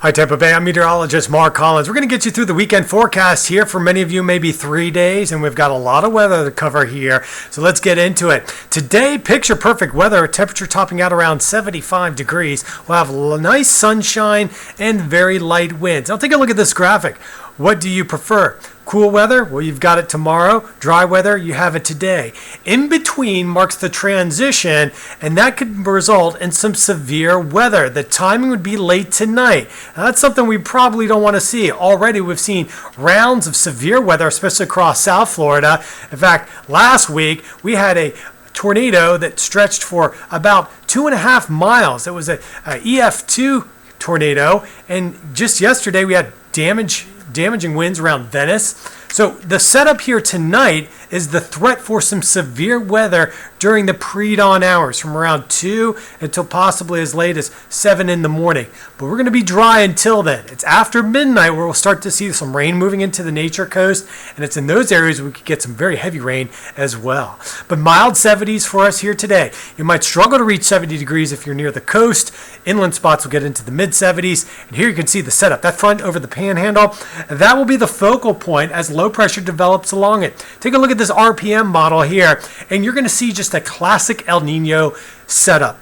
Hi, Tampa Bay. I'm meteorologist Mark Collins. We're going to get you through the weekend forecast here. For many of you, maybe 3 days, and we've got a lot of weather to cover here. So let's get into it. Today, picture perfect weather, temperature topping out around 75 degrees. We'll have nice sunshine and very light winds. Now, take a look at this graphic. What do you prefer? Cool weather? Well, you've got it tomorrow. Dry weather? You have it today. In between marks the transition, and that could result in some severe weather. The timing would be late tonight. Now, that's something we probably don't want to see. Already, we've seen rounds of severe weather, especially across South Florida. In fact, last week, we had a tornado that stretched for about 2.5 miles. It was a EF2 tornado, and just yesterday, we had damaging winds around Venice. So the setup here tonight is the threat for some severe weather during the pre-dawn hours from around 2 until possibly as late as 7 in the morning. But we're going to be dry until then. It's after midnight where we'll start to see some rain moving into the nature coast, and it's in those areas we could get some very heavy rain as well. But mild 70s for us here today. You might struggle to reach 70 degrees if you're near the coast. Inland spots will get into the mid-70s, and here you can see the setup. That front over the panhandle, that will be the focal point as low pressure develops along it. Take a look at this RPM model here, and you're going to see just a classic El Nino setup.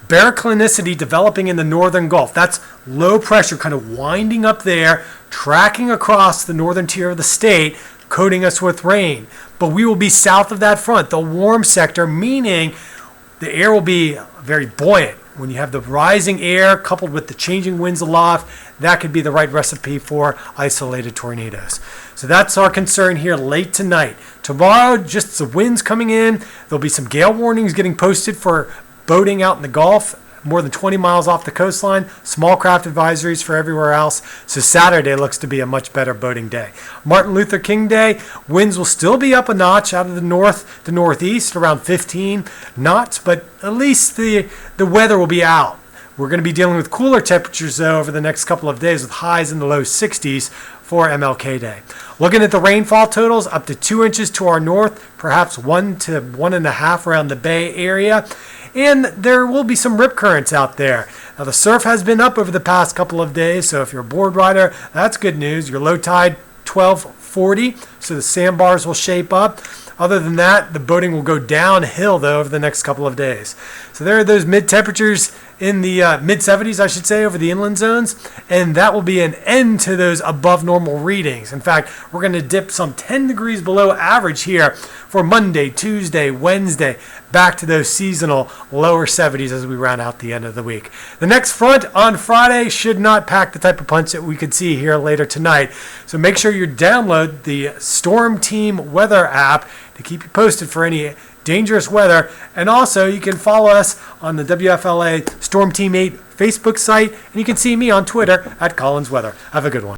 Baroclinicity developing in the northern Gulf. That's low pressure kind of winding up there, tracking across the northern tier of the state, coating us with rain. But we will be south of that front, the warm sector, meaning the air will be very buoyant. When you have the rising air coupled with the changing winds aloft, that could be the right recipe for isolated tornadoes. So that's our concern here late tonight. Tomorrow, just the winds coming in. There'll be some gale warnings getting posted for boating out in the Gulf, more than 20 miles off the coastline. Small craft advisories for everywhere else. So Saturday looks to be a much better boating day. Martin Luther King Day, winds will still be up a notch out of the north to northeast, around 15 knots, but at least the weather will be out. We're going to be dealing with cooler temperatures, though, over the next couple of days with highs in the low 60s for MLK Day. Looking at the rainfall totals, up to 2 inches to our north, perhaps 1 to 1.5 around the Bay Area. And there will be some rip currents out there. Now, the surf has been up over the past couple of days, so if you're a board rider, that's good news. Your low tide, 1240, so the sandbars will shape up. Other than that, the boating will go downhill, though, over the next couple of days. So there are those mid-temperatures in the mid-70s, I should say, over the inland zones, and that will be an end to those above normal readings. In fact, we're going to dip some 10 degrees below average here for Monday, Tuesday, Wednesday, back to those seasonal lower 70s as we round out the end of the week. The next front on Friday should not pack the type of punch that we could see here later tonight. So make sure you download the Storm Team weather app to keep you posted for any dangerous weather. And also, you can follow us on the WFLA Storm Team 8 Facebook site, and you can see me on Twitter at Collins Weather. Have a good one.